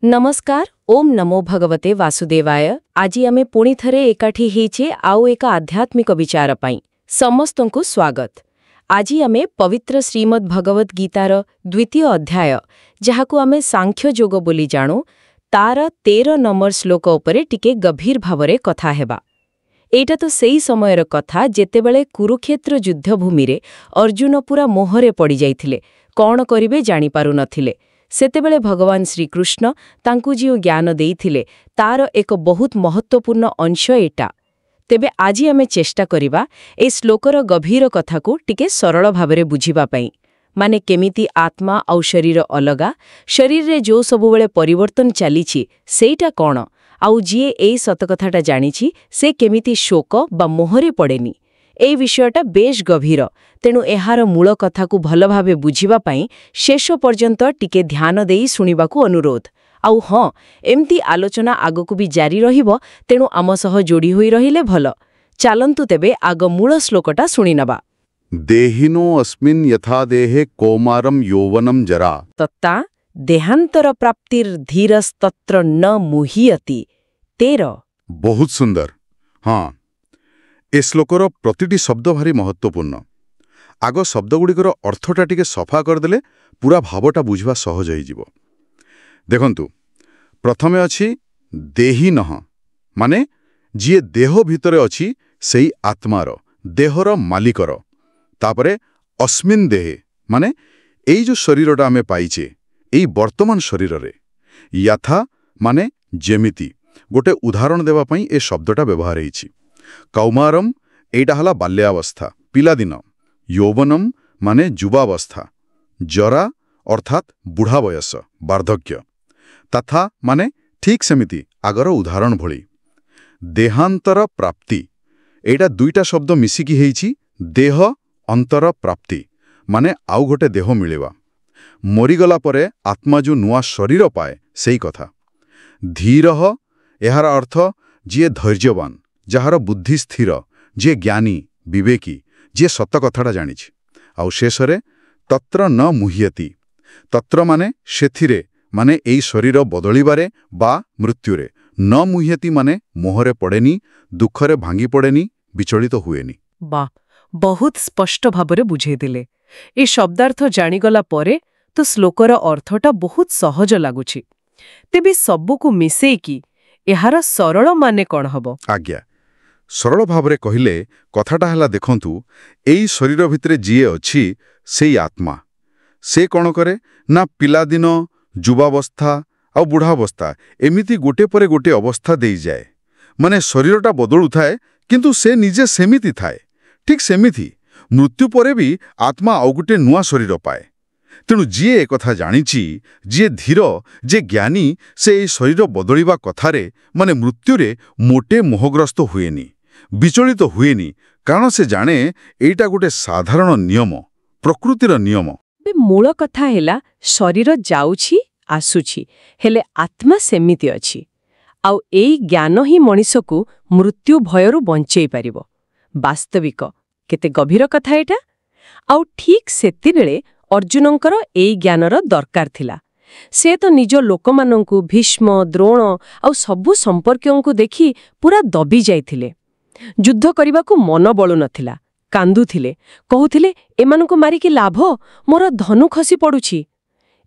नमस्कार ओम नमो भगवते वासुदेवाय आजी आमे पुणी थरे एकाठी हेचे आउ एक आध्यात्मिक विचार पाई समस्तंकु स्वागत। आजी आमे पवित्र श्रीमद् भगवत गीतार द्वितीय अध्याय जहाकु आमे सांख्य जोग बोली जाणु तार 13 नंबर श्लोक उपरे टिके गभीर भावरे कथा हेबा। एटा तो सेई समयर कथा जेतेबेले कुरुक्षेत्र युद्धभूमि रे अर्जुन पूरा मोहरे पड़ी जाइथिले, कौन करिवे जानि पारु नथिले। सेतेबेले भगवान श्रीकृष्ण तांकु जिउ ज्ञान देइथिले तार एक बहुत महत्वपूर्ण अंश एटा। तेबे आजी आमे चेष्टा करिबा ए श्लोकर गभीर कथाकु टिके सरल भावरे बुझिबा पई। माने केमिति आत्मा आउ शरीर अलगा, शरीर रे जो सबुबेले परिवर्तन चालिछि सेइटा कोन, आउ जिए एई सतकथाटा जानिछि से केमिति शोक बा मोहरे पड़ेनी। এই বিষয়টা বেশ গভীর, তেণু এହାର মূଳ କଥାକୁ ଭଲ ଭାବେ ବୁଝିବା ପାଇଁ ଶେଷ ପର୍ଯ୍ୟନ୍ତ ଟିକେ ଧ୍ୟାନ ଦେଇ ଶୁଣିବାକୁ ଅନୁରୋଧ। ଆଉ ହଁ, ଏମିତି ଆଲୋଚନା ଆଗକୁ ବି ଜାରି ରହିବ, ତେଣୁ ଆମ ସହ ଯୋଡ଼ି ହୋଇ ରହିଲେ ଭଲ। ଚାଲନ୍ତୁ ତେବେ ଆଗ ମୂଳ ଶ୍ଲୋକଟା ଶୁଣିନେବା। ଦେହିନୋ ଅସ୍ମିନ୍ ଯଥା ଦେହେ କୌମାରମ୍ ଯୌବନମ୍ ଜରା ତତ୍ତା ଦେହାନ୍ତର ପ୍ରାପ୍ତିର୍ଧୀରସ୍ତତ୍ର ନ ମୁହ୍ୟତି। 13 ବହୁତ ସୁନ୍ଦର। ହଁ, ଏ ଶ୍ଲୋକର ପ୍ରତିଟି ଶବ୍ଦ ଭାରି ମହତ୍ୱପୂର୍ଣ୍ଣ। ଆଗ ଶବ୍ଦଗୁଡ଼ିକର ଅର୍ଥଟା ଟିକେ ସଫା କରିଦେଲେ ପୁରା ଭାବଟା ବୁଝିବା ସହଜ ହେଇଯିବ। ଦେଖନ୍ତୁ, ପ୍ରଥମେ ଅଛି ଦେହିନଃ, ମାନେ ଯିଏ ଦେହ ଭିତରେ ଅଛି ସେଇ ଆତ୍ମାର, ଦେହର ମାଲିକର। ତାପରେ ଅସ୍ମିନ୍ ଦେହେ, ମାନେ ଏଇ ଯୋଉ ଶରୀରଟା ଆମେ ପାଇଛେ, ଏଇ ବର୍ତ୍ତମାନ ଶରୀରରେ। ୟଥା ମାନେ ଯେମିତି, ଗୋଟେ ଉଦାହରଣ ଦେବା ପାଇଁ ଏ ଶବ୍ଦଟା ବ୍ୟବହାର ହେଇଛି। କୌମାରମ୍ ଏଇଟା ହେଲା ବାଲ୍ୟାବସ୍ଥା, ପିଲାଦିନ। ଯୌବନମ୍ ମାନେ ଯୁବାବସ୍ଥା। ଜରା ଅର୍ଥାତ୍ ବୁଢ଼ା ବୟସ, ବାର୍ଦ୍ଧକ୍ୟ। ତଥା ମାନେ ଠିକ୍ ସେମିତି ଆଗର ଉଦାହରଣ ଭଳି। ଦେହାନ୍ତର ପ୍ରାପ୍ତି, ଏଇଟା ଦୁଇଟା ଶବ୍ଦ ମିଶିକି ହେଇଛି ଦେହ ଅନ୍ତର ପ୍ରାପ୍ତି, ମାନେ ଆଉ ଗୋଟେ ଦେହ ମିଳିବା। ମରିଗଲା ପରେ ଆତ୍ମା ଯୋଉ ନୂଆ ଶରୀର ପାଏ ସେଇ କଥା। ଧୀରଃ, ଏହାର ଅର୍ଥ ଯିଏ ଧୈର୍ଯ୍ୟବାନ, ଯାହାର ବୁଦ୍ଧି ସ୍ଥିର, ଯିଏ ଜ୍ଞାନୀ, ବିବେକୀ, ଯିଏ ସତ କଥାଟା ଜାଣିଛି। ଆଉ ଶେଷରେ ତତ୍ର ନ ମୁହ୍ୟତି। ତତ୍ର ମାନେ ସେଥିରେ, ମାନେ ଏଇ ଶରୀର ବଦଳିବାରେ ବା ମୃତ୍ୟୁରେ। ନ ମୁହ୍ୟତି ମାନେ ମୋହରେ ପଡ଼େନି, ଦୁଃଖରେ ଭାଙ୍ଗି ପଡ଼େନି, ବିଚଳିତ ହୁଏନି। ବା, ବହୁତ ସ୍ପଷ୍ଟ ଭାବରେ ବୁଝେଇଦେଲେ। ଏ ଶବ୍ଦାର୍ଥ ଜାଣିଗଲା ପରେ ତ ଶ୍ଲୋକର ଅର୍ଥଟା ବହୁତ ସହଜ ଲାଗୁଛି। ତେବେ ସବୁକୁ ମିଶେଇକି ଏହାର ସରଳ ମାନେ କ'ଣ ହବ? ଆଜ୍ଞା, ସରଳ ଭାବରେ କହିଲେ କଥାଟା ହେଲା, ଦେଖନ୍ତୁ, ଏଇ ଶରୀର ଭିତରେ ଯିଏ ଅଛି ସେଇ ଆତ୍ମା। ସେ କ'ଣ କରେ ନା ପିଲାଦିନ, ଯୁବାବସ୍ଥା ଆଉ ବୁଢ଼ାବସ୍ଥା ଏମିତି ଗୋଟେ ପରେ ଗୋଟେ ଅବସ୍ଥା ଦେଇଯାଏ। ମାନେ ଶରୀରଟା ବଦଳୁଥାଏ କିନ୍ତୁ ସେ ନିଜେ ସେମିତି ଥାଏ। ଠିକ୍ ସେମିତି ମୃତ୍ୟୁ ପରେ ବି ଆତ୍ମା ଆଉ ଗୋଟେ ନୂଆ ଶରୀର ପାଏ। ତେଣୁ ଯିଏ ଏକଥା ଜାଣିଛି, ଯିଏ ଧୀର, ଯିଏ ଜ୍ଞାନୀ, ସେ ଏଇ ଶରୀର ବଦଳିବା କଥାରେ, ମାନେ ମୃତ୍ୟୁରେ ମୋଟେ ମୋହଗ୍ରସ୍ତ ହୁଏନି, ବିଚଳିତ ହୁଏନି, କାରଣ ସେ ଜାଣେ ଏଇଟା ଗୋଟେ ସାଧାରଣ ନିୟମ, ପ୍ରକୃତିର ନିୟମ। ମୂଳ କଥା ହେଲା ଶରୀର ଯାଉଛି ଆସୁଛି, ହେଲେ ଆତ୍ମା ସେମିତି ଅଛି। ଆଉ ଏଇ ଜ୍ଞାନ ହିଁ ମଣିଷକୁ ମୃତ୍ୟୁ ଭୟରୁ ବଞ୍ଚେଇ ପାରିବ। ବାସ୍ତବିକ କେତେ ଗଭୀର କଥା ଏଇଟା। ଆଉ ଠିକ୍ ସେତିବେଳେ ଅର୍ଜୁନଙ୍କର ଏଇ ଜ୍ଞାନର ଦରକାର ଥିଲା। ସେ ତ ନିଜ ଲୋକମାନଙ୍କୁ, ଭୀଷ୍ମ, ଦ୍ରୋଣ ଆଉ ସବୁ ସମ୍ପର୍କୀୟଙ୍କୁ ଦେଖି ପୁରା ଦବି ଯାଇଥିଲେ। ଯୁଦ୍ଧ କରିବାକୁ ମନ ବଳୁ ନଥିଲା, କାନ୍ଦୁଥିଲେ, କହୁଥିଲେ ଏମାନଙ୍କୁ ମାରିକି ଲାଭ, ମୋର ଧନୁ ଖସି ପଡୁଛି।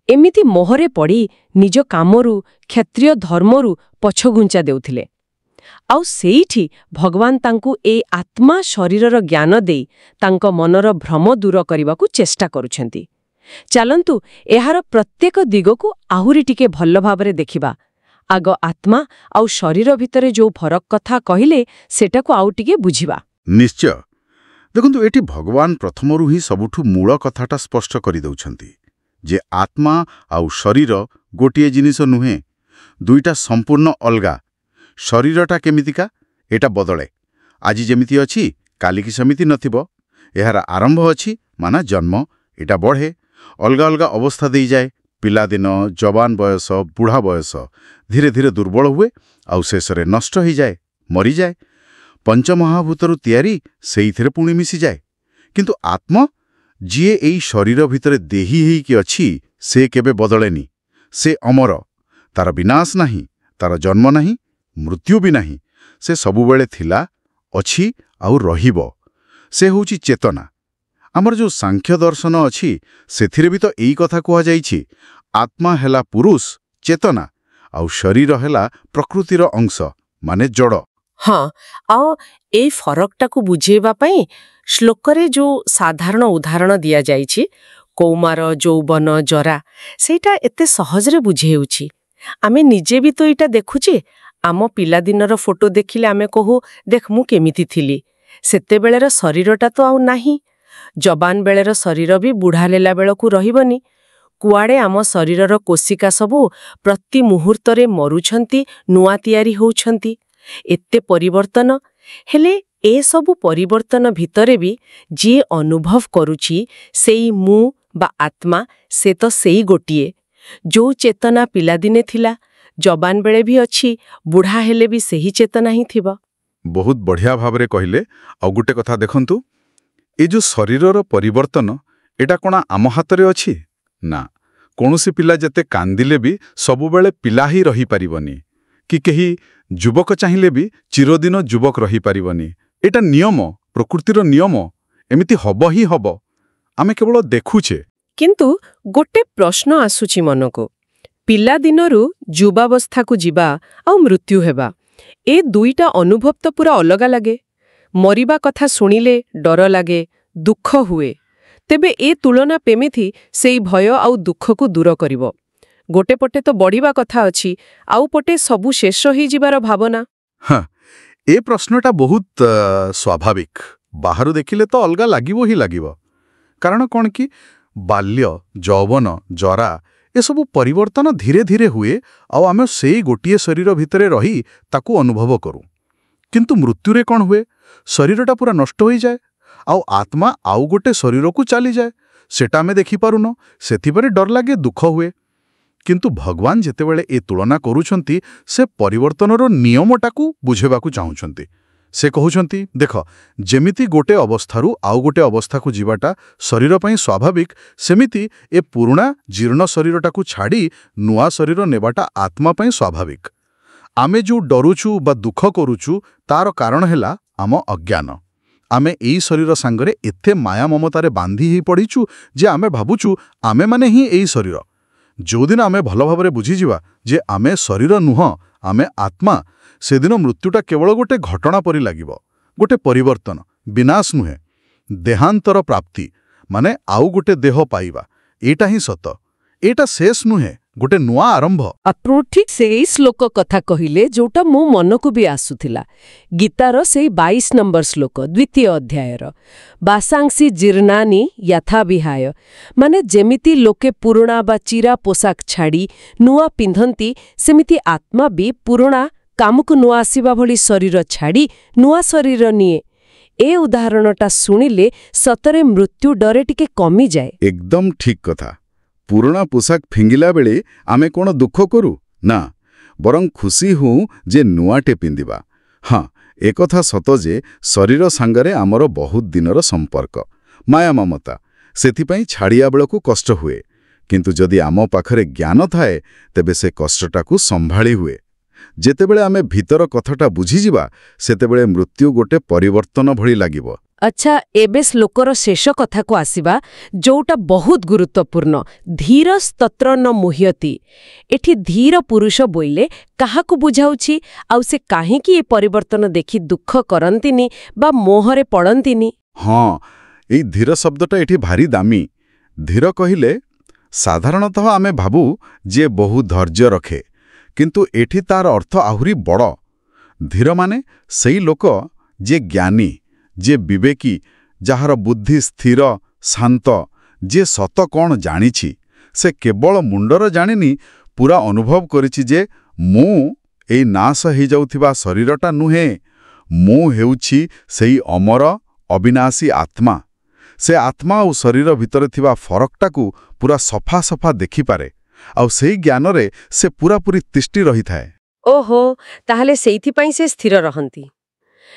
ଏମିତି ମୋହରେ ପଡ଼ି ନିଜ କାମରୁ, କ୍ଷତ୍ରିୟ ଧର୍ମରୁ ପଛଘୁଞ୍ଚା ଦେଉଥିଲେ। ଆଉ ସେଇଠି ଭଗବାନ ତାଙ୍କୁ ଏ ଆତ୍ମା ଶରୀରର ଜ୍ଞାନ ଦେଇ ତାଙ୍କ ମନର ଭ୍ରମ ଦୂର କରିବାକୁ ଚେଷ୍ଟା କରୁଛନ୍ତି। ଚାଲନ୍ତୁ ଏହାର ପ୍ରତ୍ୟେକ ଦିଗକୁ ଆହୁରି ଟିକେ ଭଲ ଭାବରେ ଦେଖିବା। ଆଗ ଆତ୍ମା ଆଉ ଶରୀର ଭିତରେ ଯୋଉ ଫରକ କଥା କହିଲେ ସେଟାକୁ ଆଉ ଟିକେ ବୁଝିବା। ନିଶ୍ଚୟ। ଦେଖନ୍ତୁ, ଏଠି ଭଗବାନ ପ୍ରଥମରୁ ହିଁ ସବୁଠୁ ମୂଳ କଥାଟା ସ୍ପଷ୍ଟ କରିଦେଉଛନ୍ତି ଯେ ଆତ୍ମା ଆଉ ଶରୀର ଗୋଟିଏ ଜିନିଷ ନୁହେଁ, ଦୁଇଟା ସମ୍ପୂର୍ଣ୍ଣ ଅଲଗା। ଶରୀରଟା କେମିତିକା, ଏଟା ବଦଳେ। ଆଜି ଯେମିତି ଅଛି କାଲିକି ସେମିତି ନଥିବ। ଏହାର ଆରମ୍ଭ ଅଛି, ମାନେ ଜନ୍ମ, ଏଟା ବଢ଼େ, ଅଲଗା ଅଲଗା ଅବସ୍ଥା ଦେଇଯାଏ। ପିଲାଦିନ, ଯବାନ ବୟସ, ବୁଢ଼ା ବୟସ, ଧୀରେ ଧୀରେ ଦୁର୍ବଳ ହୁଏ, ଆଉ ଶେଷରେ ନଷ୍ଟ ହେଇଯାଏ, ମରିଯାଏ। ପଞ୍ଚମହାଭୂତରୁ ତିଆରି, ସେଇଥିରେ ପୁଣି ମିଶିଯାଏ। କିନ୍ତୁ ଆତ୍ମା, ଯିଏ ଏଇ ଶରୀର ଭିତରେ ଦେହୀ ହେଇକି ଅଛି, ସେ କେବେ ବଦଳେନି। ସେ ଅମର, ତାର ବିନାଶ ନାହିଁ, ତାର ଜନ୍ମ ନାହିଁ, ମୃତ୍ୟୁ ବି ନାହିଁ। ସେ ସବୁବେଳେ ଥିଲା, ଅଛି ଆଉ ରହିବ। ସେ ହେଉଛି ଚେତନା। ଆମର ଯେଉଁ ସାଂଖ୍ୟ ଦର୍ଶନ ଅଛି ସେଥିରେ ବି ତ ଏଇ କଥା କୁହାଯାଇଛି। ଆତ୍ମା ହେଲା ପୁରୁଷ, ଚେତନା, ଆଉ ଶରୀର ହେଲା ପ୍ରକୃତିର ଅଂଶ, ମାନେ ଜଡ଼। ହଁ, ଆଉ ଏଇ ଫରକଟାକୁ ବୁଝେଇବା ପାଇଁ ଶ୍ଲୋକରେ ଯୋଉ ସାଧାରଣ ଉଦାହରଣ ଦିଆଯାଇଛି, କୌମାର, ଯୌବନ, ଜରା, ସେଇଟା ଏତେ ସହଜରେ ବୁଝେଉଛି। ଆମେ ନିଜେ ବି ତ ଏଇଟା ଦେଖୁଛେ। ଆମ ପିଲାଦିନର ଫଟୋ ଦେଖିଲେ ଆମେ କହୁ, ଦେଖ ମୁଁ କେମିତି ଥିଲି। ସେତେବେଳେର ଶରୀରଟା ତ ଆଉ ନାହିଁ। ଯବାନ ବେଳେର ଶରୀର ବି ବୁଢ଼ା ହେଲା ବେଳକୁ ରହିବନି। କୁଆଡ଼େ ଆମ ଶରୀରର କୋଶିକା ସବୁ ପ୍ରତି ମୁହୂର୍ତ୍ତରେ ମରୁଛନ୍ତି, ନୂଆ ତିଆରି ହେଉଛନ୍ତି। ଏତେ ପରିବର୍ତ୍ତନ, ହେଲେ ଏସବୁ ପରିବର୍ତ୍ତନ ଭିତରେ ବି ଯିଏ ଅନୁଭବ କରୁଛି ସେଇ ମୁଁ ବା ଆତ୍ମା, ସେ ତ ସେଇ ଗୋଟିଏ। ଯୋଉ ଚେତନା ପିଲାଦିନେ ଥିଲା, ଯବାନ ବେଳେ ବି ଅଛି, ବୁଢ଼ା ହେଲେ ବି ସେହି ଚେତନା ହିଁ ଥିବ। ବହୁତ ବଢ଼ିଆ ଭାବରେ କହିଲେ। ଆଉ ଗୋଟେ କଥା ଦେଖନ୍ତୁ, ଏ ଯେଉଁ ଶରୀରର ପରିବର୍ତ୍ତନ, ଏଟା କ'ଣ ଆମ ହାତରେ ଅଛି? ନା। କୌଣସି ପିଲା ଯେତେ କାନ୍ଦିଲେ ବି ସବୁବେଳେ ପିଲା ହିଁ ରହିପାରିବନି, କି କେହି ଯୁବକ ଚାହିଁଲେ ବି ଚିରଦିନ ଯୁବକ ରହିପାରିବନି। ଏଟା ନିୟମ, ପ୍ରକୃତିର ନିୟମ। ଏମିତି ହବ ହିଁ ହବ। ଆମେ କେବଳ ଦେଖୁଛେ। କିନ୍ତୁ ଗୋଟେ ପ୍ରଶ୍ନ ଆସୁଛି ମନକୁ। ପିଲାଦିନରୁ ଯୁବାବସ୍ଥାକୁ ଯିବା ଆଉ ମୃତ୍ୟୁ ହେବା, ଏ ଦୁଇଟା ଅନୁଭବ ତ ପୁରା ଅଲଗା ଲାଗେ। ମରିବା କଥା ଶୁଣିଲେ ଡର ଲାଗେ, ଦୁଃଖ ହୁଏ। ତେବେ ଏ ତୁଳନା କେମିତି ସେଇ ଭୟ ଆଉ ଦୁଃଖକୁ ଦୂର କରିବ? ଗୋଟେ ପଟେ ତ ବଢ଼ିବା କଥା ଅଛି, ଆଉ ପଟେ ସବୁ ଶେଷ ହେଇଯିବାର ଭାବନା। ହଁ, ଏ ପ୍ରଶ୍ନଟା ବହୁତ ସ୍ୱାଭାବିକ। ବାହାରୁ ଦେଖିଲେ ତ ଅଲଗା ଲାଗିବ ହିଁ ଲାଗିବ। କାରଣ କ'ଣ କି, ବାଲ୍ୟ, ଯୌବନ, ଜରା, ଏସବୁ ପରିବର୍ତ୍ତନ ଧୀରେ ଧୀରେ ହୁଏ, ଆଉ ଆମେ ସେଇ ଗୋଟିଏ ଶରୀର ଭିତରେ ରହି ତାକୁ ଅନୁଭବ କରୁ। କିନ୍ତୁ ମୃତ୍ୟୁରେ କ'ଣ ହୁଏ? ଶରୀରଟା ପୁରା ନଷ୍ଟ ହୋଇଯାଏ, ଆଉ ଆତ୍ମା ଆଉ ଗୋଟେ ଶରୀରକୁ ଚାଲିଯାଏ। ସେଟା ଆମେ ଦେଖିପାରୁନ, ସେଥିପାଇଁ ଡର ଲାଗେ, ଦୁଃଖ ହୁଏ। କିନ୍ତୁ ଭଗବାନ ଯେତେବେଳେ ଏ ତୁଳନା କରୁଛନ୍ତି, ସେ ପରିବର୍ତ୍ତନର ନିୟମଟାକୁ ବୁଝେଇବାକୁ ଚାହୁଁଛନ୍ତି। ସେ କହୁଛନ୍ତି, ଦେଖ, ଯେମିତି ଗୋଟେ ଅବସ୍ଥାରୁ ଆଉ ଗୋଟେ ଅବସ୍ଥାକୁ ଯିବାଟା ଶରୀର ପାଇଁ ସ୍ୱାଭାବିକ, ସେମିତି ଏ ପୁରୁଣା ଜୀର୍ଣ୍ଣ ଶରୀରଟାକୁ ଛାଡ଼ି ନୂଆ ଶରୀର ନେବାଟା ଆତ୍ମା ପାଇଁ ସ୍ୱାଭାବିକ। ଆମେ ଯେଉଁ ଡରୁଛୁ ବା ଦୁଃଖ କରୁଛୁ, ତାର କାରଣ ହେଲା ଆମ ଅଜ୍ଞାନ। ଆମେ ଏଇ ଶରୀର ସାଙ୍ଗରେ ଏତେ ମାୟା ମମତାରେ ବାନ୍ଧି ହେଇ ପଡ଼ିଛୁ ଯେ ଆମେ ଭାବୁଛୁ ଆମେମାନେ ହିଁ ଏଇ ଶରୀର। ଯେଉଁଦିନ ଆମେ ଭଲ ଭାବରେ ବୁଝିଯିବା ଯେ ଆମେ ଶରୀର ନୁହଁ, ଆମେ ଆତ୍ମା, ସେଦିନ ମୃତ୍ୟୁଟା କେବଳ ଗୋଟେ ଘଟଣା ପରି ଲାଗିବ, ଗୋଟେ ପରିବର୍ତ୍ତନ, ବିନାଶ ନୁହେଁ। ଦେହାନ୍ତର ପ୍ରାପ୍ତି, ମାନେ ଆଉ ଗୋଟେ ଦେହ ପାଇବା, ଏଇଟା ହିଁ ସତ। ଏଇଟା ଶେଷ ନୁହେଁ, ଗୋଟେ ନୂଆ ଆରମ୍ଭ। ଆପଣ ଠିକ୍ ସେଇ ଶ୍ଲୋକ କଥା କହିଲେ ଯୋଉଟା ମୋ ମନକୁ ବି ଆସୁଥିଲା। ଗୀତାର ସେଇ 22 ନମ୍ବର ଶ୍ଲୋକ, ଦ୍ୱିତୀୟ ଅଧ୍ୟାୟର, ବାସାଂସି ଜୀର୍ଣ୍ଣାନି ଯଥା ବିହାୟ। ମାନେ ଯେମିତି ଲୋକେ ପୁରୁଣା ବା ଚିରା ପୋଷାକ ଛାଡ଼ି ନୂଆ ପିନ୍ଧନ୍ତି, ସେମିତି ଆତ୍ମା ବି ପୁରୁଣା କାମକୁ ନୂଆ ଆସିବା ଭଳି ଶରୀର ଛାଡ଼ି ନୂଆ ଶରୀର ନିଏ। ଏ ଉଦାହରଣଟା ଶୁଣିଲେ ସତରେ ମୃତ୍ୟୁ ଡରେ ଟିକେ କମିଯାଏ। ଏକଦମ ଠିକ୍ କଥା। ପୁରୁଣା ପୋଷାକ ଫିଙ୍ଗିଲା ବେଳେ ଆମେ କ'ଣ ଦୁଃଖ କରୁ? ନା, ବରଂ ଖୁସି ହୁଁ ଯେ ନୂଆଟେ ପିନ୍ଧିବା। ହଁ, ଏକଥା ସତ ଯେ ଶରୀର ସାଙ୍ଗରେ ଆମର ବହୁତ ଦିନର ସମ୍ପର୍କ, ମାୟା ମମତା। ସେଥିପାଇଁ ଛାଡ଼ିବା ବେଳକୁ କଷ୍ଟ ହୁଏ। କିନ୍ତୁ ଯଦି ଆମ ପାଖରେ ଜ୍ଞାନ ଥାଏ, ତେବେ ସେ କଷ୍ଟଟାକୁ ସମ୍ଭାଳି ହୁଏ। ଯେତେବେଳେ ଆମେ ଭିତର କଥାଟା ବୁଝିଯିବା, ସେତେବେଳେ ମୃତ୍ୟୁ ଗୋଟେ ପରିବର୍ତ୍ତନ ଭଳି ଲାଗିବ। ଆଚ୍ଛା, ଏବେ ଶ୍ଲୋକର ଶେଷ କଥାକୁ ଆସିବା, ଯୋଉଟା ବହୁତ ଗୁରୁତ୍ୱପୂର୍ଣ୍ଣ। ଧୀର ସ୍ତତ୍ର ନ ମୁହ୍ୟତି। ଏଠି ଧୀର ପୁରୁଷ ବୋଇଲେ କାହାକୁ ବୁଝାଉଛି, ଆଉ ସେ କାହିଁକି ଏ ପରିବର୍ତ୍ତନ ଦେଖି ଦୁଃଖ କରନ୍ତିନି ବା ମୋହରେ ପଡ଼ନ୍ତିନି? ହଁ, ଏଇ ଧୀର ଶବ୍ଦଟା ଏଠି ଭାରି ଦାମୀ। ଧୀର କହିଲେ ସାଧାରଣତଃ ଆମେ ଭାବୁ ଯିଏ ବହୁ ଧୈର୍ଯ୍ୟ ରଖେ, କିନ୍ତୁ ଏଠି ତାର ଅର୍ଥ ଆହୁରି ବଡ଼। ଧୀର ମାନେ ସେଇ ଲୋକ ଯିଏ ଜ୍ଞାନୀ, ଯିଏ ବିବେକୀ, ଯାହାର ବୁଦ୍ଧି ସ୍ଥିର, ଶାନ୍ତ, ଯିଏ ସତ କ'ଣ ଜାଣିଛି। ସେ କେବଳ ମୁଣ୍ଡର ଜାଣିନି, ପୁରା ଅନୁଭବ କରିଛି ଯେ ମୁଁ ଏଇ ନାଶ ହେଇଯାଉଥିବା ଶରୀରଟା ନୁହେଁ, ମୁଁ ହେଉଛି ସେଇ ଅମର ଅବିନାଶୀ ଆତ୍ମା। ସେ ଆତ୍ମା ଆଉ ଶରୀର ଭିତରେ ଥିବା ଫରକଟାକୁ ପୁରା ସଫା ସଫା ଦେଖିପାରେ, ଆଉ ସେଇ ଜ୍ଞାନରେ ସେ ପୂରାପୂରି ତିଷ୍ଠି ରହିଥାଏ। ଓହୋ, ତାହେଲେ ସେଇଥିପାଇଁ ସେ ସ୍ଥିର ରହନ୍ତି।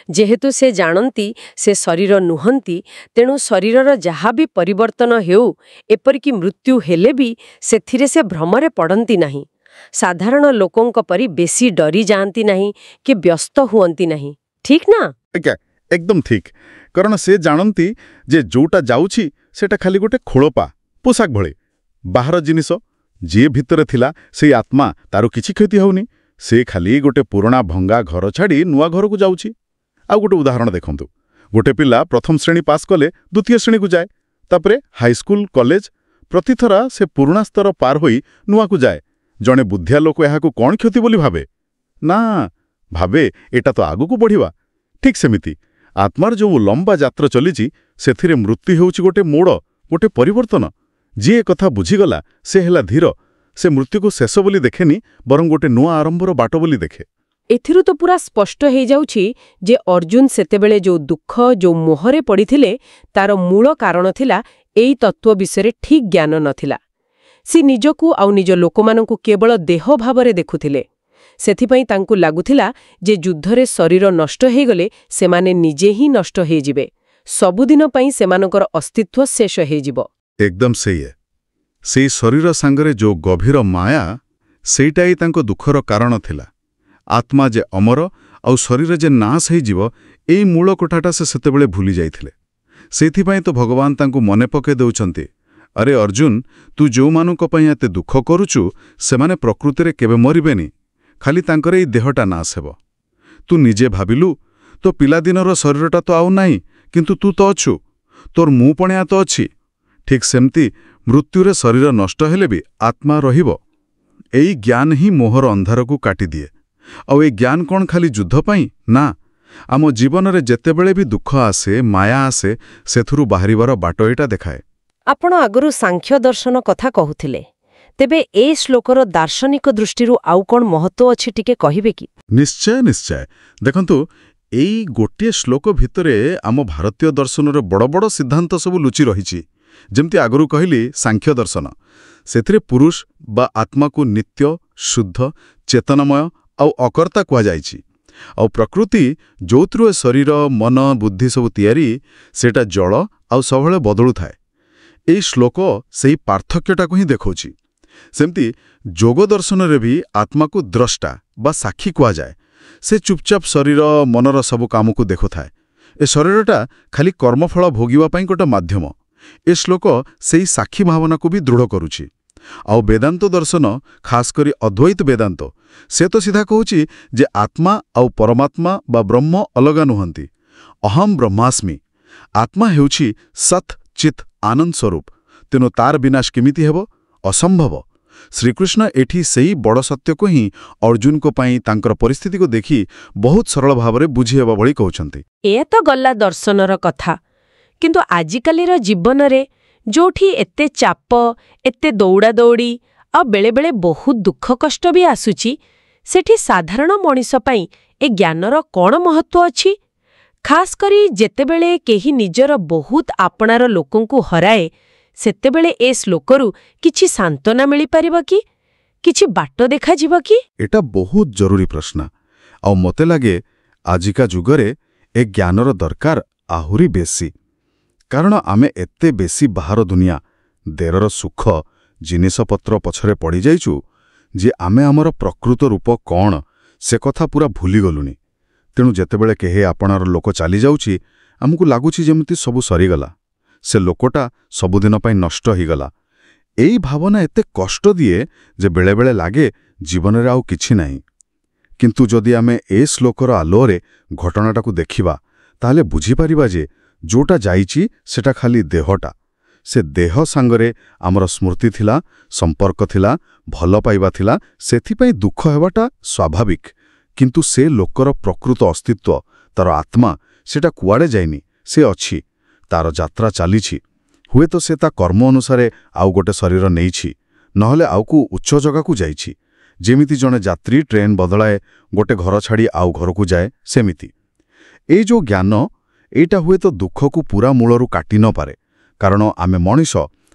ଯେହେତୁ ସେ ଜାଣନ୍ତି ସେ ଶରୀର ନୁହନ୍ତି, ତେଣୁ ଶରୀରର ଯାହା ବି ପରିବର୍ତ୍ତନ ହେଉ, ଏପରିକି ମୃତ୍ୟୁ ହେଲେ ବି ସେଥିରେ ସେ ଭ୍ରମରେ ପଡ଼ନ୍ତି ନାହିଁ। ସାଧାରଣ ଲୋକଙ୍କ ପରି ବେଶୀ ଡରି ଯାଆନ୍ତି ନାହିଁ କି ବ୍ୟସ୍ତ ହୁଅନ୍ତି ନାହିଁ, ଠିକ୍ ନା? ଆଜ୍ଞା, ଏକଦମ ଠିକ୍। କାରଣ ସେ ଜାଣନ୍ତି ଯେ ଯୋଉଟା ଯାଉଛି ସେଟା ଖାଲି ଗୋଟେ ଖୋଳପା ପୋଷାକ ଭଳି ବାହାର ଜିନିଷ। ଯିଏ ଭିତରେ ଥିଲା ସେଇ ଆତ୍ମା, ତାର କିଛି କ୍ଷତି ହେଉନି। ସେ ଖାଲି ଗୋଟେ ପୁରୁଣା ଭଙ୍ଗା ଘର ଛାଡ଼ି ନୂଆ ଘରକୁ ଯାଉଛି। ଆଉ ଗୋଟେ ଉଦାହରଣ ଦେଖନ୍ତୁ। ଗୋଟେ ପିଲା ପ୍ରଥମ ଶ୍ରେଣୀ ପାସ୍ କଲେ ଦ୍ୱିତୀୟ ଶ୍ରେଣୀକୁ ଯାଏ, ତାପରେ ହାଇସ୍କୁଲ, କଲେଜ। ପ୍ରତିଥର ସେ ପୁରୁଣା ସ୍ତର ପାର ହୋଇ ନୂଆକୁ ଯାଏ। ଜଣେ ବୁଦ୍ଧିଆ ଲୋକ ଏହାକୁ କ'ଣ କ୍ଷତି ବୋଲି ଭାବେ? ନା, ଭାବେ ଏଟା ତ ଆଗକୁ ବଢ଼ିବା। ଠିକ୍ ସେମିତି ଆତ୍ମାର ଯୋଉ ଲମ୍ବା ଯାତ୍ରା ଚାଲିଛି, ସେଥିରେ ମୃତ୍ୟୁ ହେଉଛି ଗୋଟେ ମୋଡ଼, ଗୋଟେ ପରିବର୍ତ୍ତନ। ଯିଏ କଥା ବୁଝିଗଲା ସେ ହେଲା ଧୀର। ସେ ମୃତ୍ୟୁକୁ ଶେଷ ବୋଲି ଦେଖେନି, ବରଂ ଗୋଟେ ନୂଆ ଆରମ୍ଭର ବାଟ ବୋଲି ଦେଖେ। ଏଥିରୁ ତ ପୁରା ସ୍ପଷ୍ଟ ହେଇଯାଉଛି ଯେ ଅର୍ଜୁନ ସେତେବେଳେ ଯୋଉ ଦୁଃଖ, ଯୋଉ ମୋହରେ ପଡ଼ିଥିଲେ, ତାର ମୂଳ କାରଣ ଥିଲା ଏଇ ତତ୍ତ୍ୱ ବିଷୟରେ ଠିକ୍ ଜ୍ଞାନ ନଥିଲା। ସେ ନିଜକୁ ଆଉ ନିଜ ଲୋକମାନଙ୍କୁ କେବଳ ଦେହ ଭାବରେ ଦେଖୁଥିଲେ। ସେଥିପାଇଁ ତାଙ୍କୁ ଲାଗୁଥିଲା ଯେ ଯୁଦ୍ଧରେ ଶରୀର ନଷ୍ଟ ହେଇଗଲେ ସେମାନେ ନିଜେ ହିଁ ନଷ୍ଟ ହେଇଯିବେ। ସବୁଦିନ ପାଇଁ ସେମାନଙ୍କର ଅସ୍ତିତ୍ୱ ଶେଷ ହେଇଯିବ। ଏକଦମ ସେଇଆ। ସେଇ ଶରୀର ସାଙ୍ଗରେ ଯୋଉ ଗଭୀର ମାୟା, ସେଇଟା ହିଁ ତାଙ୍କ ଦୁଃଖର କାରଣ ଥିଲା। ଆତ୍ମା ଯେ ଅମର ଆଉ ଶରୀର ଯେ ନାଶ ହେଇଯିବ, ଏଇ ମୂଳ କଥାଟା ସେ ସେତେବେଳେ ଭୁଲି ଯାଇଥିଲେ। ସେଇଥିପାଇଁ ତ ଭଗବାନ ତାଙ୍କୁ ମନେ ପକାଇ ଦେଉଛନ୍ତି, ଆରେ ଅର୍ଜୁନ, ତୁ ଯେଉଁମାନଙ୍କ ପାଇଁ ଏତେ ଦୁଃଖ କରୁଛୁ, ସେମାନେ ପ୍ରକୃତିରେ କେବେ ମରିବେନି। ଖାଲି ତାଙ୍କର ଏଇ ଦେହଟା ନାଶ ହେବ। ତୁ ନିଜେ ଭାବିଲୁ, ତୋ ପିଲାଦିନର ଶରୀରଟା ତ ଆଉ ନାହିଁ, କିନ୍ତୁ ତୁ ତ ଅଛୁ। ତୋର ମୁଁ ପଣିଆ ତ ଅଛି। ଠିକ୍ ସେମିତି ମୃତ୍ୟୁରେ ଶରୀର ନଷ୍ଟ ହେଲେ ବି ଆତ୍ମା ରହିବ। ଏଇ ଜ୍ଞାନ ହିଁ ମୋହର ଅନ୍ଧାରକୁ କାଟିଦିଏ। ଆଉ ଏଇ ଜ୍ଞାନ କ'ଣ ଖାଲି ଯୁଦ୍ଧ ପାଇଁ? ନା, ଆମ ଜୀବନରେ ଯେତେବେଳେ ବି ଦୁଃଖ ଆସେ, ମାୟା ଆସେ, ସେଥିରୁ ବାହାରିବାର ବାଟ ଏଇଟା ଦେଖାଏ। ଆପଣ ଆଗରୁ ସାଂଖ୍ୟ ଦର୍ଶନ କଥା କହୁଥିଲେ। ତେବେ ଏ ଶ୍ଲୋକର ଦାର୍ଶନିକ ଦୃଷ୍ଟିରୁ ଆଉ କ'ଣ ମହତ୍ତ୍ୱ ଅଛି, ଟିକେ କହିବେ କି? ନିଶ୍ଚୟ ନିଶ୍ଚୟ। ଦେଖନ୍ତୁ, ଏଇ ଗୋଟିଏ ଶ୍ଲୋକ ଭିତରେ ଆମ ଭାରତୀୟ ଦର୍ଶନର ବଡ଼ ବଡ଼ ସିଦ୍ଧାନ୍ତ ସବୁ ଲୁଚି ରହିଛି। ଯେମିତି ଆଗରୁ କହିଲି, ସାଂଖ୍ୟ ଦର୍ଶନ, ସେଥିରେ ପୁରୁଷ ବା ଆତ୍ମାକୁ ନିତ୍ୟ, ଶୁଦ୍ଧ, ଚେତନମୟ ଆଉ ଅକର୍ତ୍ତା କୁହାଯାଇଛି। ଆଉ ପ୍ରକୃତି, ଯୋଉଥିରୁ ଏ ଶରୀର, ମନ, ବୁଦ୍ଧି ସବୁ ତିଆରି, ସେଇଟା ଜଳ ଆଉ ସବୁବେଳେ ବଦଳୁଥାଏ। ଏଇ ଶ୍ଲୋକ ସେହି ପାର୍ଥକ୍ୟଟାକୁ ହିଁ ଦେଖାଉଛି। ସେମିତି ଯୋଗ ଦର୍ଶନରେ ବି ଆତ୍ମାକୁ ଦ୍ରଷ୍ଟା ବା ସାକ୍ଷୀ କୁହାଯାଏ। ସେ ଚୁପଚାପ ଶରୀର, ମନର ସବୁ କାମକୁ ଦେଖୁଥାଏ। ଏ ଶରୀରଟା ଖାଲି କର୍ମଫଳ ଭୋଗିବା ପାଇଁ ଗୋଟେ ମାଧ୍ୟମ। ଏ ଶ୍ଲୋକ ସେହି ସାକ୍ଷୀ ଭାବନାକୁ ବି ଦୃଢ଼ କରୁଛି। ଆଉ ବେଦାନ୍ତ ଦର୍ଶନ, ଖାସ୍ କରି ଅଦ୍ୱୈତ ବେଦାନ୍ତ, ସେ ତ ସିଧା କହୁଛି ଯେ ଆତ୍ମା ଆଉ ପରମାତ୍ମା ବା ବ୍ରହ୍ମ ଅଲଗା ନୁହନ୍ତି। ଅହମ୍ ବ୍ରହ୍ମାସ୍ମି। ଆତ୍ମା ହେଉଛି ସତ୍ ଚିତ୍ ଆନନ୍ଦ ସ୍ୱରୂପ। ତେଣୁ ତାର ବିନାଶ କେମିତି ହେବ? ଅସମ୍ଭବ। ଶ୍ରୀକୃଷ୍ଣ ଏଠି ସେହି ବଡ଼ ସତ୍ୟକୁ ହିଁ ଅର୍ଜୁନଙ୍କ ପାଇଁ ତାଙ୍କର ପରିସ୍ଥିତିକୁ ଦେଖି ବହୁତ ସରଳ ଭାବରେ ବୁଝିହେବା ଭଳି କହୁଛନ୍ତି। ଏ ତ ଗଲା ଦର୍ଶନର କଥା। କିନ୍ତୁ ଆଜିକାଲିର ଜୀବନରେ ଯୋଉଠି ଏତେ ଚାପ, ଏତେ ଦୌଡ଼ାଦୌଡ଼ି ଆଉ ବେଳେବେଳେ ବହୁତ ଦୁଃଖ କଷ୍ଟ ବି ଆସୁଛି, ସେଠି ସାଧାରଣ ମଣିଷ ପାଇଁ ଏ ଜ୍ଞାନର କ'ଣ ମହତ୍ତ୍ୱ ଅଛି? ଖାସ୍ କରି ଯେତେବେଳେ କେହି ନିଜର ବହୁତ ଆପଣାର ଲୋକଙ୍କୁ ହରାଏ, ସେତେବେଳେ ଏ ଶ୍ଲୋକରୁ କିଛି ସାନ୍ତ୍ୱନା ମିଳିପାରିବ କି? କିଛି ବାଟ ଦେଖାଯିବ କି? ଏଟା ବହୁତ ଜରୁରୀ ପ୍ରଶ୍ନ। ଆଉ ମୋତେ ଲାଗେ ଆଜିକା ଯୁଗରେ ଏ ଜ୍ଞାନର ଦରକାର ଆହୁରି ବେଶୀ। କାରଣ ଆମେ ଏତେ ବେଶୀ ବାହାର ଦୁନିଆ, ଦେରର ସୁଖ, ଜିନିଷପତ୍ର ପଛରେ ପଡ଼ିଯାଇଛୁ ଯେ ଆମେ ଆମର ପ୍ରକୃତ ରୂପ କ'ଣ ସେ କଥା ପୁରା ଭୁଲିଗଲୁଣି। ତେଣୁ ଯେତେବେଳେ କେହି ଆପଣାର ଲୋକ ଚାଲିଯାଉଛି, ଆମକୁ ଲାଗୁଛି ଯେମିତି ସବୁ ସରିଗଲା, ସେ ଲୋକଟା ସବୁଦିନ ପାଇଁ ନଷ୍ଟ ହେଇଗଲା। ଏଇ ଭାବନା ଏତେ କଷ୍ଟ ଦିଏ ଯେ ବେଳେବେଳେ ଲାଗେ ଜୀବନରେ ଆଉ କିଛି ନାହିଁ। କିନ୍ତୁ ଯଦି ଆମେ ଏ ଶ୍ଲୋକର ଆଲୋରେ ଘଟଣାଟାକୁ ଦେଖିବା, ତାହେଲେ ବୁଝିପାରିବା ଯେ ଯୋଉଟା ଯାଇଛି ସେଟା ଖାଲି ଦେହଟା। ସେ ଦେହ ସାଙ୍ଗରେ ଆମର ସ୍ମୃତି ଥିଲା, ସମ୍ପର୍କ ଥିଲା, ଭଲ ପାଇବା ଥିଲା। ସେଥିପାଇଁ ଦୁଃଖ ହେବାଟା ସ୍ୱାଭାବିକ। କିନ୍ତୁ ସେ ଲୋକର ପ୍ରକୃତ ଅସ୍ତିତ୍ୱ, ତାର ଆତ୍ମା, ସେଟା କୁଆଡ଼େ ଯାଇନି। ସେ ଅଛି, ତାର ଯାତ୍ରା ଚାଲିଛି। ହୁଏତ ସେ ତା କର୍ମ ଅନୁସାରେ ଆଉ ଗୋଟେ ଶରୀର ନେଇଛି, ନହେଲେ ଆଉ କେଉଁ ଉଚ୍ଚ ଜାଗାକୁ ଯାଇଛି। ଯେମିତି ଜଣେ ଯାତ୍ରୀ ଟ୍ରେନ୍ ବଦଳାଏ, ଗୋଟେ ଘର ଛାଡ଼ି ଆଉ ଘରକୁ ଯାଏ, ସେମିତି ଏଇ ଯୋଉ ଜ୍ଞାନ, ଏଇଟା ହୁଏତ ଦୁଃଖକୁ ପୁରା ମୂଳରୁ କାଟି ନପାରେ। କାରଣ ଆମେ ମଣିଷ,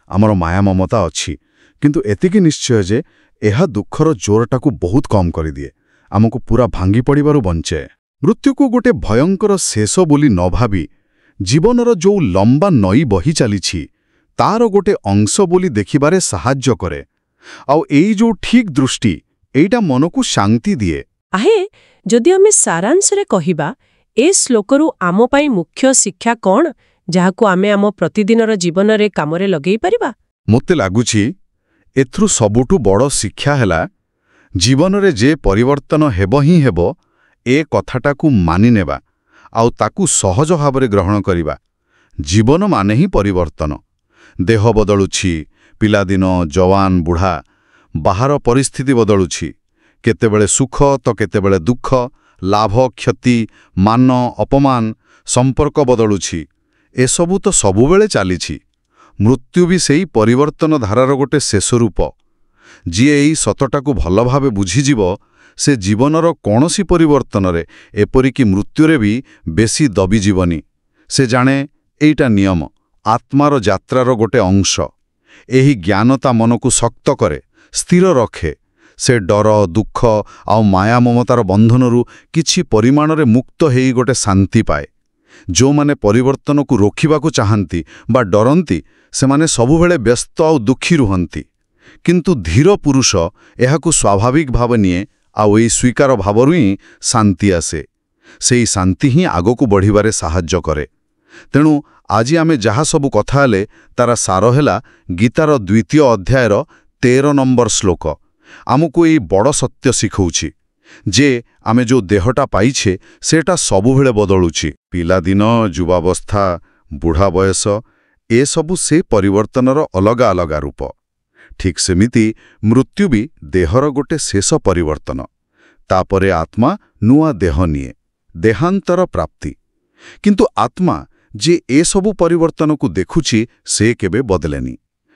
ଆମର ମାୟା ମମତା ଅଛି। କିନ୍ତୁ ଏତିକି ନିଶ୍ଚୟ ଯେ ଏହା ଦୁଃଖର ଜୋରଟାକୁ ବହୁତ କମ୍ କରିଦିଏ, ଆମକୁ ପୁରା ଭାଙ୍ଗି ପଡ଼ିବାରୁ ବଞ୍ଚାଏ। ମୃତ୍ୟୁକୁ ଗୋଟେ ଭୟଙ୍କର ଶେଷ ବୋଲି ନ ଭାବି, ଜୀବନର ଯୋଉ ଲମ୍ବା ନଈ ବହି ଚାଲିଛି, ତାର ଗୋଟେ ଅଂଶ ବୋଲି ଦେଖିବାରେ ସାହାଯ୍ୟ କରେ। ଆଉ ଏଇ ଯୋଉ ଠିକ୍ ଦୃଷ୍ଟି, ଏଇଟା ମନକୁ ଶାନ୍ତି ଦିଏ। ଆହେ ଯଦି ଆମେ ସାରାଂଶରେ କହିବା ଏ ଶ୍ଲୋକରୁ ଆମ ପାଇଁ ମୁଖ୍ୟ ଶିକ୍ଷା କ'ଣ ଯାହାକୁ ଆମେ ଆମ ପ୍ରତିଦିନର ଜୀବନରେ କାମରେ ଲଗେଇ ପାରିବା? ମୋତେ ଲାଗୁଛି ଏଥିରୁ ସବୁଠୁ ବଡ଼ ଶିକ୍ଷା ହେଲା ଜୀବନରେ ଯେ ପରିବର୍ତ୍ତନ ହେବ ହିଁ ହେବ ଏ କଥାଟାକୁ ମାନିନେବା ଆଉ ତାକୁ ସହଜ ଭାବରେ ଗ୍ରହଣ କରିବା। ଜୀବନ ମାନେ ହିଁ ପରିବର୍ତ୍ତନ। ଦେହ ବଦଳୁଛି, ପିଲାଦିନ, ଯୱାନ, ବୁଢ଼ା, ବାହାର ପରିସ୍ଥିତି ବଦଳୁଛି, କେତେବେଳେ ସୁଖ ତ କେତେବେଳେ ଦୁଃଖ, ଲାଭ କ୍ଷତି, ମାନ ଅପମାନ, ସମ୍ପର୍କ ବଦଳୁଛି। ଏସବୁ ତ ସବୁବେଳେ ଚାଲିଛି। ମୃତ୍ୟୁ ବି ସେଇ ପରିବର୍ତ୍ତନ ଧାରାର ଗୋଟେ ଶେଷ ରୂପ। ଯିଏ ଏଇ ସତଟାକୁ ଭଲ ଭାବେ ବୁଝିଯିବ ସେ ଜୀବନର କୌଣସି ପରିବର୍ତ୍ତନରେ ଏପରିକି ମୃତ୍ୟୁରେ ବି ବେଶୀ ଦବିଯିବନି। ସେ ଜାଣେ ଏଇଟା ନିୟମ, ଆତ୍ମାର ଯାତ୍ରାର ଗୋଟେ ଅଂଶ। ଏହି ଜ୍ଞାନ ତା ମନକୁ ଶକ୍ତ କରେ, ସ୍ଥିର ରଖେ। ସେ ଡର, ଦୁଃଖ ଆଉ ମାୟା ମମତାର ବନ୍ଧନରୁ କିଛି ପରିମାଣରେ ମୁକ୍ତ ହେଇ ଗୋଟେ ଶାନ୍ତି ପାଏ। ଯେଉଁମାନେ ପରିବର୍ତ୍ତନକୁ ରୋକିବାକୁ ଚାହାନ୍ତି ବା ଡରନ୍ତି ସେମାନେ ସବୁବେଳେ ବ୍ୟସ୍ତ ଆଉ ଦୁଃଖୀ ରୁହନ୍ତି। କିନ୍ତୁ ଧୀର ପୁରୁଷ ଏହାକୁ ସ୍ୱାଭାବିକ ଭାବେ ନିଏ ଆଉ ଏଇ ସ୍ୱୀକାର ଭାବରୁ ହିଁ ଶାନ୍ତି ଆସେ। ସେଇ ଶାନ୍ତି ହିଁ ଆଗକୁ ବଢ଼ିବାରେ ସାହାଯ୍ୟ କରେ। ତେଣୁ ଆଜି ଆମେ ଯାହା ସବୁ କଥା ହେଲେ ତାର ସାର ହେଲା ଗୀତାର 2ୟ ଅଧ୍ୟାୟର 13 ନମ୍ବର ଶ୍ଲୋକ। ଆମକୁ ଏଇ ବଡ଼ ସତ୍ୟ ଶିଖଉଛି ଯେ ଆମେ ଯେଉଁ ଦେହଟା ପାଇଛେ ସେଟା ସବୁବେଳେ ବଦଳୁଛି। ପିଲାଦିନ, ଯୁବାବସ୍ଥା, ବୁଢ଼ା ବୟସ ଏସବୁ ସେ ପରିବର୍ତ୍ତନର ଅଲଗା ଅଲଗା ରୂପ। ଠିକ୍ ସେମିତି ମୃତ୍ୟୁ ବି ଦେହର ଗୋଟେ ଶେଷ ପରିବର୍ତ୍ତନ। ତାପରେ ଆତ୍ମା ନୂଆ ଦେହ ନିଏ, ଦେହାନ୍ତର ପ୍ରାପ୍ତି। କିନ୍ତୁ ଆତ୍ମା ଯେ ଏସବୁ ପରିବର୍ତ୍ତନକୁ ଦେଖୁଛି ସେ କେବେ ବଦଲେନି।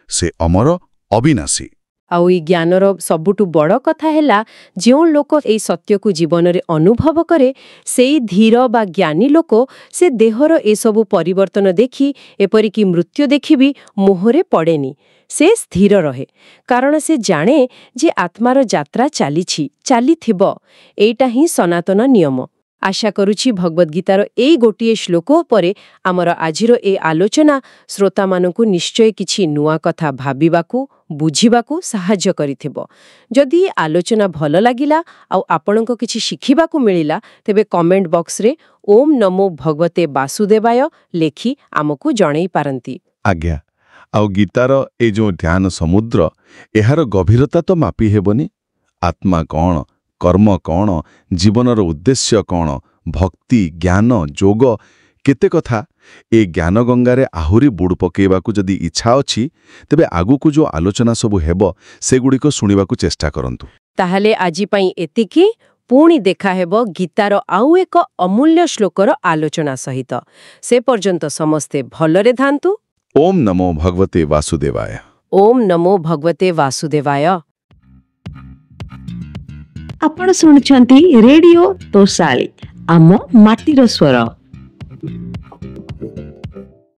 ସେ ଅମର, ଅବିନାଶୀ। ଆଉ ଏଇ ଜ୍ଞାନର ସବୁଠୁ ବଡ଼ କଥା ହେଲା ଯେଉଁ ଲୋକ ଏଇ ସତ୍ୟକୁ ଜୀବନରେ ଅନୁଭବ କରେ ସେଇ ଧୀର ବା ଜ୍ଞାନୀ ଲୋକ ସେ ଦେହର ଏସବୁ ପରିବର୍ତ୍ତନ ଦେଖି ଏପରିକି ମୃତ୍ୟୁ ଦେଖି ବି ମୋହରେ ପଡ଼େନି। ସେ ସ୍ଥିର ରହେ କାରଣ ସେ ଜାଣେ ଯେ ଆତ୍ମାର ଯାତ୍ରା ଚାଲିଥିବ। ଏଇଟା ହିଁ ସନାତନ ନିୟମ। ଆଶା କରୁଛି ଭଗବଦ୍ ଗୀତାର ଏଇ ଗୋଟିଏ ଶ୍ଲୋକ ଉପରେ ଆମର ଆଜିର ଏ ଆଲୋଚନା ଶ୍ରୋତାମାନଙ୍କୁ ନିଶ୍ଚୟ କିଛି ନୂଆ କଥା ଭାବିବାକୁ, ବୁଝିବାକୁ ସାହାଯ୍ୟ କରିଥିବ। ଯଦି ଏ ଆଲୋଚନା ଭଲ ଲାଗିଲା ଆଉ ଆପଣଙ୍କୁ କିଛି ଶିଖିବାକୁ ମିଳିଲା ତେବେ କମେଣ୍ଟ ବକ୍ସରେ ଓମ୍ ନମୋ ଭଗବତେ ବାସୁଦେବାୟ ଲେଖି ଆମକୁ ଜଣେଇ ପାରନ୍ତି। ଆଜ୍ଞା। ଆଉ ଗୀତାର ଏଇ ଯେଉଁ ଧ୍ୟାନ ସମୁଦ୍ର, ଏହାର ଗଭୀରତା ତ ମାପି ହେବନି। ଆତ୍ମା କ'ଣ, କର୍ମ କ'ଣ, ଜୀବନର ଉଦ୍ଦେଶ୍ୟ କ'ଣ, ଭକ୍ତି, ଜ୍ଞାନ, ଯୋଗ, କେତେ କଥା। ଏ ଜ୍ଞାନ ଗଙ୍ଗାରେ ଆହୁରି ବୁଡ଼ ପକାଇବାକୁ ଯଦି ଇଚ୍ଛା ଅଛି ତେବେ ଆଗକୁ ଯେଉଁ ଆଲୋଚନା ସବୁ ହେବ ସେଗୁଡ଼ିକ ଶୁଣିବାକୁ ଚେଷ୍ଟା କରନ୍ତୁ। ତାହେଲେ ଆଜି ପାଇଁ ଏତିକି। ପୁଣି ଦେଖାହେବ ଗୀତାର ଆଉ ଏକ ଅମୂଲ୍ୟ ଶ୍ଲୋକର ଆଲୋଚନା ସହିତ। ସେ ପର୍ଯ୍ୟନ୍ତ ସମସ୍ତେ ଭଲରେ ଥାନ୍ତୁ। ଓମ୍ ନମୋ ଭଗବତେ ବାସୁଦେବାୟ। ଓମ୍ ନମୋ ଭଗବତେ ବାସୁଦେବାୟ। ଆପଣ ଶୁଣୁଛନ୍ତି ରେଡିଓ ତୋଷାଳୀ, ଆମ ମାଟିର ସ୍ୱର।